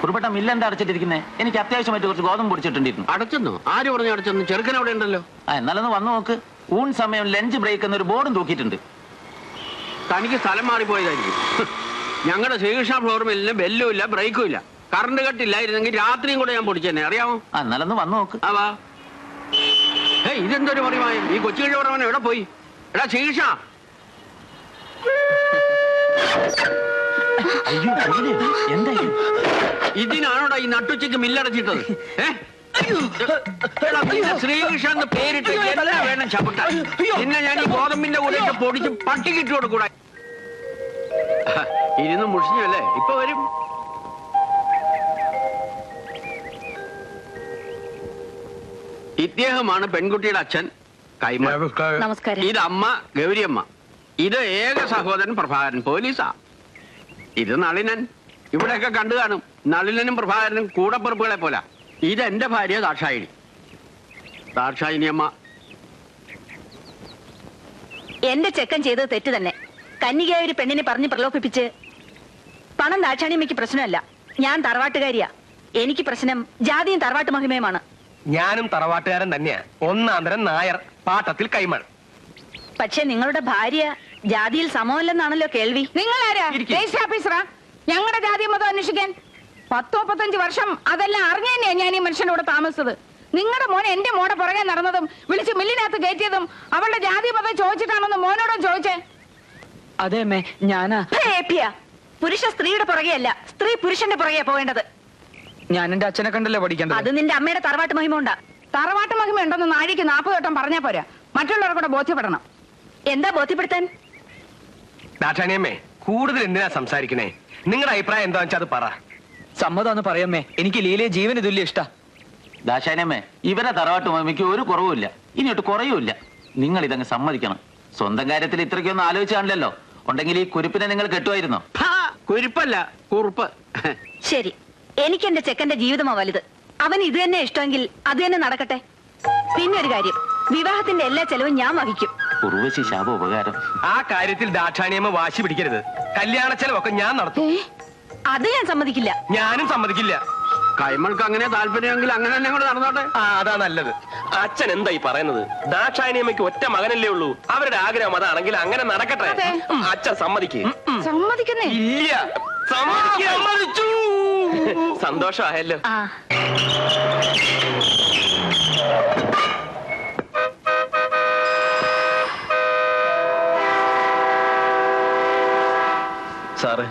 കുറുപ്പട്ട മില്ലെന്താ അടച്ചിട്ടിരിക്കുന്നേ? എനിക്ക് അത്യാവശ്യമായിട്ട് കുറച്ച് ഗോതമ്പ് പൊടിച്ചിട്ടുണ്ടായിരുന്നു. അടച്ചെന്നോ? ആര് പറഞ്ഞു അടച്ചെന്ന്? ചെറുക്കൻ അവിടെ ഉണ്ടല്ലോ. എന്നാലൊന്ന് വന്നു നോക്ക്. ഊൺ സമയം ലഞ്ച് ബ്രേക്ക് എന്നൊരു ബോർഡും തൂക്കിയിട്ടുണ്ട്. തനിക്ക് സ്ഥലം മാറിപ്പോയതായിരിക്കും. ഞങ്ങളുടെ ശ്രീകൃഷ്ണ ഫ്ലോർ മില്ലിന് ബെല്ലും ഇല്ല, ബ്രേക്കും ഇല്ല. കറണ്ട് കട്ടില്ലായിരുന്നെങ്കിൽ രാത്രിയും കൂടെ ഞാൻ പൊടിച്ചെന്നെ, അറിയാമോ? എന്നാലൊന്ന് വന്നു നോക്ക്. വാ. ഇതെന്തൊരു പറയുമായും? ഈ കൊച്ചു കഴിവറവൻ എവിടെ പോയി? എടാ ശ്രീകൃഷ്ണ. അയ്യോ എന്താ ഇതിനാണോടാ ഈ നട്ടുച്ചയ്ക്ക് മില്ലടച്ചിട്ടത്? ശ്രീകൃഷ്ണ എന്ന് പേരിട്ട് എല്ലാം വേണം ചവിട്ടാൻ. പിന്നെ ഞാൻ ഈ ഗോതമ്പിന്റെ കൂടെ പൊടിച്ച് പട്ടിക്കിട്ട് കൊടുക്കൂടാ. ഇരുന്ന് മുഷിഞ്ഞല്ലേ? ഇപ്പൊ വരും. ഇദ്ദേഹമാണ് പെൺകുട്ടിയുടെ അച്ഛൻ കൈമൾ. ഇത് അമ്മ ഗൗരിയമ്മ. ഇത് ഏക സഹോദരൻ പ്രഭാകരൻ, പോലീസാ. ഇത് നളിനൻ. ഇവിടെയൊക്കെ കണ്ടു കാണും. നളിനനും പ്രഭാകരനും കൂടപ്പുറപ്പുകളെ പോലെ. ഇതെന്റെ ഭാര്യ ദാക്ഷായിനി. ദാക്ഷായിനി അമ്മ. എന്റെ ചെക്കൻ ചെയ്തത് തെറ്റ് തന്നെ. കന്യകയായ ഒരു പെണ്ണിനെ പറഞ്ഞ് പ്രലോഭിപ്പിച്ച് പണം ദാക്ഷാണിയമ്മയ്ക്ക് പ്രശ്നമല്ല. ഞാൻ തറവാട്ടുകാരിയാ. എനിക്ക് പ്രശ്നം ജാതിയും തറവാട്ട് മഹിമയുമാണ്. ഞാനും തറവാട്ടുകാരൻ തന്നെയാ. ഒന്നാന്തരം നായർ, പാട്ടത്തിൽ കൈമൾ. പക്ഷെ നിങ്ങളുടെ ഭാര്യ ജാതിയിൽ സമമല്ലെന്നാണല്ലോ കേൾവി. നിങ്ങളാരാ? രജിസ്റ്റർ ഓഫീസറാ? ഞങ്ങളുടെ ജാതി മതം അന്വേഷിക്കാൻ? 10-35 വർഷം അതെല്ലാം അറിഞ്ഞു തന്നെയാ ഞാൻ ഈ മനുഷ്യന്റെ കൂടെ താമസിച്ചത്. നിങ്ങളുടെ മോൻ എന്റെ മോടെ പുറകെ നടന്നതും വിളിച്ച് മില്ലിനകത്ത് കയറ്റിയതും അവളുടെ ജാതി മതം ചോദിച്ചിട്ടാണെന്ന് മോനോടും ചോദിച്ചേ? അതെ അമ്മേ, ഞാനാ. പുരുഷ സ്ത്രീയുടെ പുറകെയല്ല, സ്ത്രീ പുരുഷന്റെ പുറകെ പോകേണ്ടത്. ഞാൻ എന്റെ അച്ഛനെ കണ്ടല്ലേ പഠിക്കേണ്ടത്. അത് നിന്റെ അമ്മയുടെ തറവാട്ട് മഹിമ ഉണ്ടാ. തറവാട്ട് മഹിമ ഉണ്ടെന്ന് നാഴിക്ക് 40 വട്ടം പറഞ്ഞാ പോരാ, മറ്റുള്ളവർക്കൂടെ ബോധ്യപ്പെടണം. എന്താ ബോധ്യപ്പെടുത്താൻ? ദാക്ഷാണിയമ്മേ, കൂടുതൽ എന്തിനാ സംസാരിക്കണേ? നിങ്ങളുടെ അഭിപ്രായം എന്താ വെച്ചാൽ അത് പറ. സമ്മതം പറയമ്മേ. എനിക്ക് ലീലയെ ജീവന് തുല്യ ഇഷ്ട. ദാശാനമ്മേ, ഇവരെ തറവാട്ട് മമ്മിക്ക് ഒരു കുറവുമില്ല, ഇനിയൊട്ട് കുറയുമില്ല. നിങ്ങൾ ഇതങ്ങ് സമ്മതിക്കണം. സ്വന്തം കാര്യത്തിൽ ഇത്രയ്ക്കൊന്നും ആലോചിച്ച് കാണില്ലല്ലോ. ഉണ്ടെങ്കിൽ ഈ കുരുപ്പിനെ നിങ്ങൾ കെട്ടുമായിരുന്നോ? കുരുപ്പല്ല, കുറുപ്പ്. ശരി, എനിക്ക് എന്റെ ചെക്കന്റെ ജീവിതമാ വലുത്. അവൻ ഇത് തന്നെ ഇഷ്ടമെങ്കിൽ അത് തന്നെ നടക്കട്ടെ. പിന്നെ ഒരു കാര്യം, വിവാഹത്തിന്റെ എല്ലാ ചെലവും ഞാൻ വഹിക്കും. ഉർവശി ശാപ ഉപകാരം. ആ കാര്യത്തിൽ ദാക്ഷാണിയമ്മ വാശി പിടിക്കരുത്. കല്യാണ ചെലവൊക്കെ ഞാൻ നടത്തും. അത് ഞാൻ സമ്മതിക്കില്ല. ഞാനും സമ്മതിക്കില്ല. കൈമൾക്ക് അങ്ങനെ താല്പര്യമെങ്കിൽ അങ്ങനെ തന്നെ കൂടെ നടന്നോട്ടെ. അതാ നല്ലത്. അച്ഛൻ എന്തായി പറയുന്നത്? ദാക്ഷായണിയമ്മയ്ക്ക് ഒറ്റ മകനല്ലേ ഉള്ളൂ. അവരുടെ ആഗ്രഹം അതാണെങ്കിൽ അങ്ങനെ നടക്കട്ടെ. അച്ഛൻ സമ്മതിക്കേ? സമ്മതിക്കുന്നേ ഇല്ല. സമ്മതിച്ചു. സന്തോഷമായല്ലോ. സാറേ,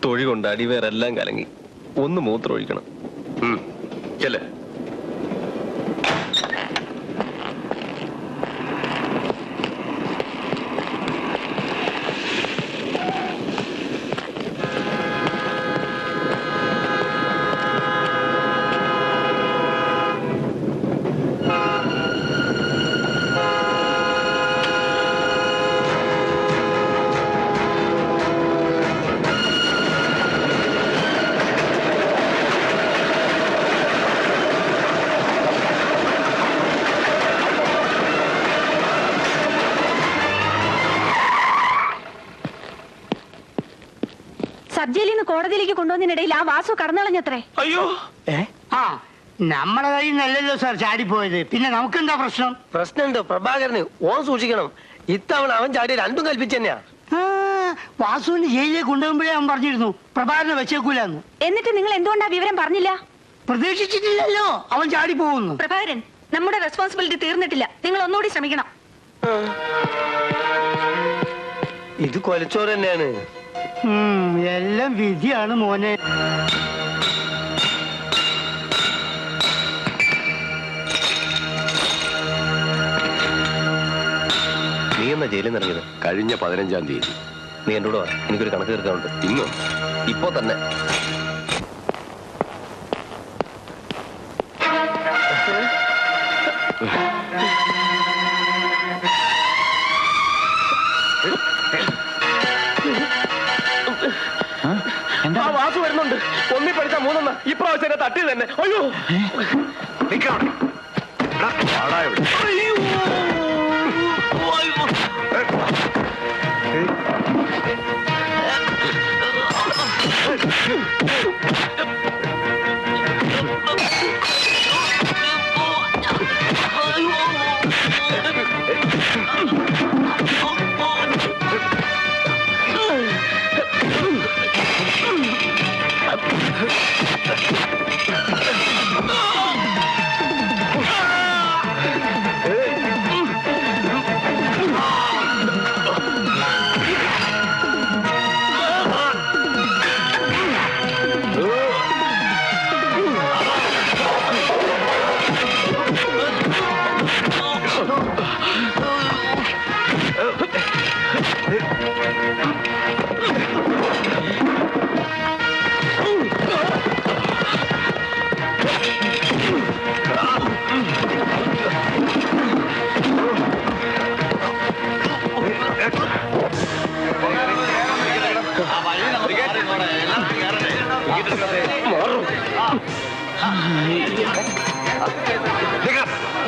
തൊഴി കൊണ്ട് അടിവേരെല്ലാം കലങ്ങി. ഒന്ന് മൂത്രമൊഴിക്കണം. ചെല്ലേ. സബ്ജയിലിൽ നിന്ന് കോടതിയിലേക്ക് കൊണ്ടുവന്നതിനിടയിൽ ആ വാസു കടന്നളഞ്ഞത്രേ. അയ്യോ, നമ്മളെ കയ്യിൽ നല്ലല്ലോ സാർ ചാടിപ്പോയത്. പിന്നെ നമുക്കെന്താ പ്രശ്നം? പ്രശ്നമുണ്ടോ? പ്രഭാകരന് ഓൻ സൂക്ഷിക്കണം. ഇത്തവണ അവൻ ചാടി രണ്ടും കൽപ്പിച്ചു തന്നെയാ. വാസുവിന് ജയിലിലേക്ക് കൊണ്ടുപോകുമ്പോഴേ അവൻ പറഞ്ഞിരുന്നു പ്രഭാകരനെ വെച്ചേക്കൂലെന്ന്. എന്നിട്ട് നിങ്ങൾ എന്തുകൊണ്ടാ വിവരം പറഞ്ഞില്ല? പ്രതീക്ഷിച്ചിട്ടില്ലല്ലോ അവൻ ചാടി പോകുന്നു. പ്രഭാകരൻ, നമ്മുടെ റെസ്പോൺസിബിലിറ്റി തീർന്നിട്ടില്ല. നിങ്ങൾ ഒന്നുകൂടി ശ്രമിക്കണം. ഇത് കൊലച്ചോറ് തന്നെയാണ്. എല്ലാം വിധിയാണ് മോനെ. നീ എന്നാ ജയിലിൽ നിന്ന് ഇറങ്ങിയത്? കഴിഞ്ഞ 15-ാം തീയതി. നീ എന്നോട് പറ, എനിക്കൊരു കണക്ക് തീർക്കാനുണ്ട്. ഇന്നോ? ഇപ്പോ തന്നെ. ആ വാസു വരുന്നുണ്ട്. ഒന്നി പഠിച്ച 3 ഇപ്രാവശ്യം തട്ടി തന്നെ. അയ്യോ,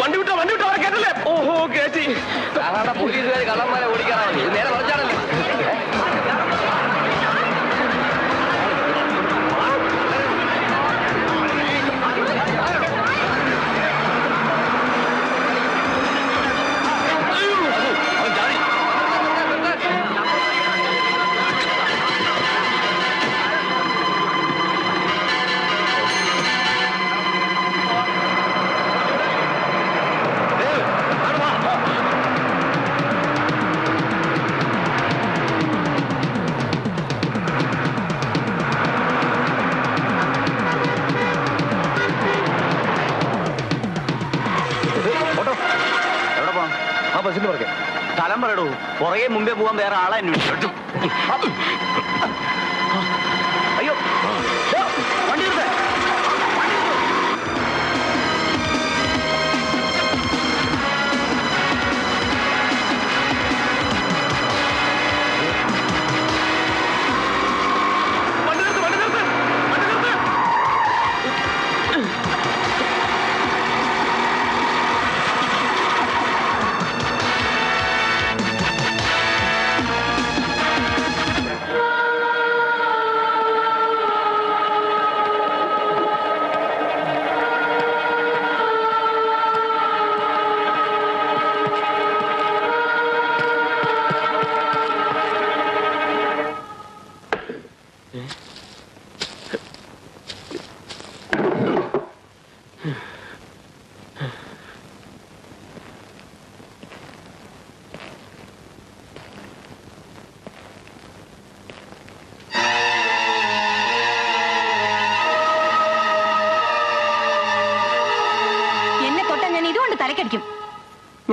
വണ്ടി വിട്ടോ അവരെ കേട്ടല്ലേ? ഓഹോ കേറ്റി. പോലീസുകാർ കള്ളന്മാരെ ഓടിക്കാറാണ്. നേരെ പറഞ്ഞാണല്ലോ. സ്ഥലം പറയടൂ. പുറകെ മുമ്പേ പോവാൻ വേറെ ആളെ അന്വേഷിച്ചു. അയ്യോ വണ്ടി എടുത്തേ.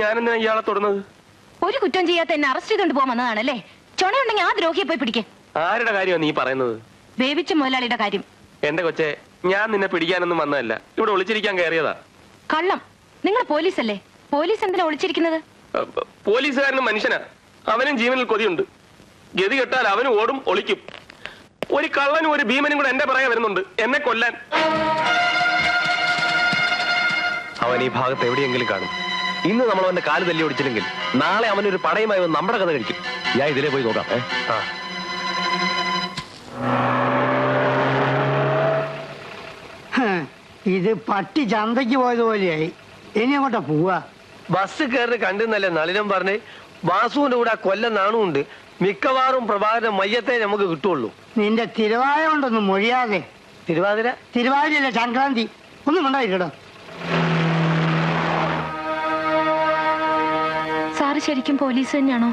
ഞാനെന്തിനാ ഇയാളെ തൊടുന്നത്? ഒരു കുറ്റം ചെയ്യാത്ത എന്നെ അറസ്റ്റ് ചെയ്തോണ്ട് പോകാൻ വന്നതാണല്ലേ? ചുണയുണ്ടെങ്കിൽ ആ ദ്രോഹിയെ പോയി പിടിക്കേ. ആരുടെ കാര്യമാണ് നീ പറയുന്നത്? വേവിച്ച മുതലാളിയുടെ കാര്യം. എന്റെ കൊച്ചെ, ഞാൻ നിന്നെ പിടിക്കാനൊന്നും വന്നതല്ല, ഇവിടെ ഒളിച്ചിരിക്കാൻ കയറിയതാ. കള്ളം. നിങ്ങൾ പോലീസല്ലേ? പോലീസ് എന്തിനാ ഒളിച്ചിരിക്കുന്നത്? പോലീസുകാരനും മനുഷ്യനാ, അവനും ജീവനിൽ കൊതിയുണ്ട്. ഗതി കെട്ടാൽ അവനും ഓടും, ഒളിക്കും. ഒരു കള്ളനും ഒരു ഭീമനും കൂടെ എന്റെ പറയാൻ വരുന്നുണ്ട്, എന്നെ കൊല്ലാൻ. അവൻ ഈ ഭാഗത്ത് എവിടെയെങ്കിലും കാണും. ഇന്ന് നമ്മൾ അവന്റെ കാല് തല്ലി ഓടിച്ചില്ലെങ്കിൽ നാളെ അവനൊരു പടയുമായി വന്ന് നമ്മുടെ കഥ കഴിക്കും. ഞാൻ ഇതിലേ പോയി നോക്കാം. ഇത് പട്ടി ചന്തയ്ക്ക് പോയതുപോലെയായി. ഇനി അങ്ങോട്ടാ പോവാ? ബസ് കയറി കണ്ടെന്നല്ലേ നളിനം പറഞ്ഞ്. വാസുവിന്റെ കൂടെ കൊല്ലം നാണുണ്ട്. മിക്കവാറും പ്രഭാകരൻ മയ്യത്തെ നമുക്ക് കിട്ടുള്ളൂ. നിന്റെ തിരുവാതിര കൊണ്ടൊന്നും മൊഴിയാതെ. തിരുവാതിരയല്ല, സംക്രാന്തി. ഒന്നും ഉണ്ടായിട്ടോ. സാറ് ശരിക്കും പോലീസ് തന്നെയാണോ?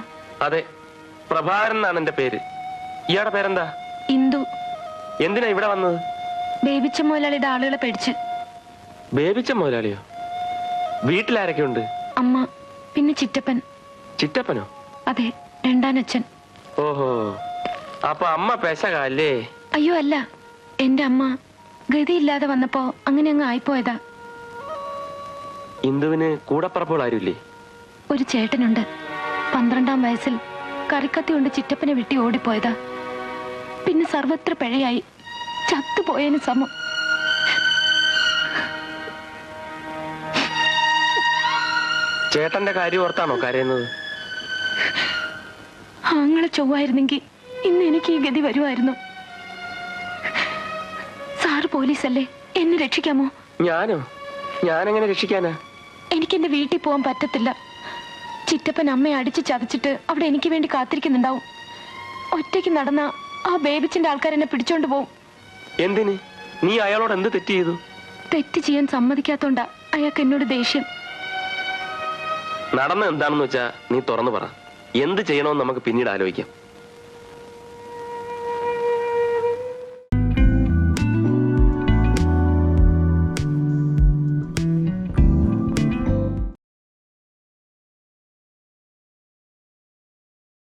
അതെ, പ്രഭാകരൻ എന്നാണ് എന്റെ പേര്. ഇയാളുടെ പേരെന്താ? ഇന്ദു. എന്തിനാ ഇവിടെ വന്നത്? ബേബിച്ച മുതലാളിയുടെ ആളുകളെ പേടിച്ച്. ബേബിച്ച മുതലാളിയോ? വീട്ടിലാരൊക്കെ ഉണ്ട്? അമ്മ, പിന്നെ ചിറ്റപ്പൻ. ചിറ്റപ്പനോ? അതെ, രണ്ടാനച്ഛൻ. ഓഹോ, അപ്പൊ അമ്മ പെശകല്ലേ? അയ്യോ അല്ല, എന്റെ അമ്മ ഗതിയില്ലാതെ വന്നപ്പോ അങ്ങനെ അങ്ങ് ആയിപ്പോയതാ. ഇന്ദുവിന് കൂടപ്പറപ്പോൾ ആരുമില്ലേ? ഒരു ചേട്ടനുണ്ട്. 12-ാം വയസ്സിൽ കറിക്കത്തി കൊണ്ട് ചിറ്റപ്പനെ വെട്ടി ഓടിപ്പോയതാ. പിന്നെ സർവത്ര പിഴയായി, ചത്തുപോയതിന് സമം. ചേട്ടന്റെ കാര്യം ഓർത്താണോ കരയുന്നത്? ആങ്ങളെ ചൊവ്വായിരുന്നെങ്കിൽ ഇന്ന് എനിക്ക് ഈ ഗതി വരുമായിരുന്നു. സാറ് പോലീസല്ലേ, എന്നെ രക്ഷിക്കാമോ? ഞാനോ? ഞാനെങ്ങനെ രക്ഷിക്കാനാ? എനിക്ക് എന്റെ വീട്ടിൽ പോകാൻ പറ്റത്തില്ല. ചിറ്റപ്പൻ അമ്മയെ അടിച്ച് ചതച്ചിട്ട് അവിടെ എനിക്ക് വേണ്ടി കാത്തിരിക്കുന്നുണ്ടാവും. ഒറ്റയ്ക്ക് നടന്ന ആ ബേബിച്ചിന്റെ ആൾക്കാർ എന്നെ പിടിച്ചോണ്ട് പോവും. എന്തിന്? നീ അയാളോട് എന്ത് തെറ്റ് ചെയ്തു? തെറ്റ് ചെയ്യാൻ സമ്മതിക്കാത്തോണ്ടാ അയാൾക്ക് എന്നോട് ദേഷ്യം. നടന്ന എന്താണെന്ന് വെച്ചാ നീ തുറന്നു പറ. എന്ത് ചെയ്യണമെന്ന് നമുക്ക് പിന്നീട് ആലോചിക്കാം.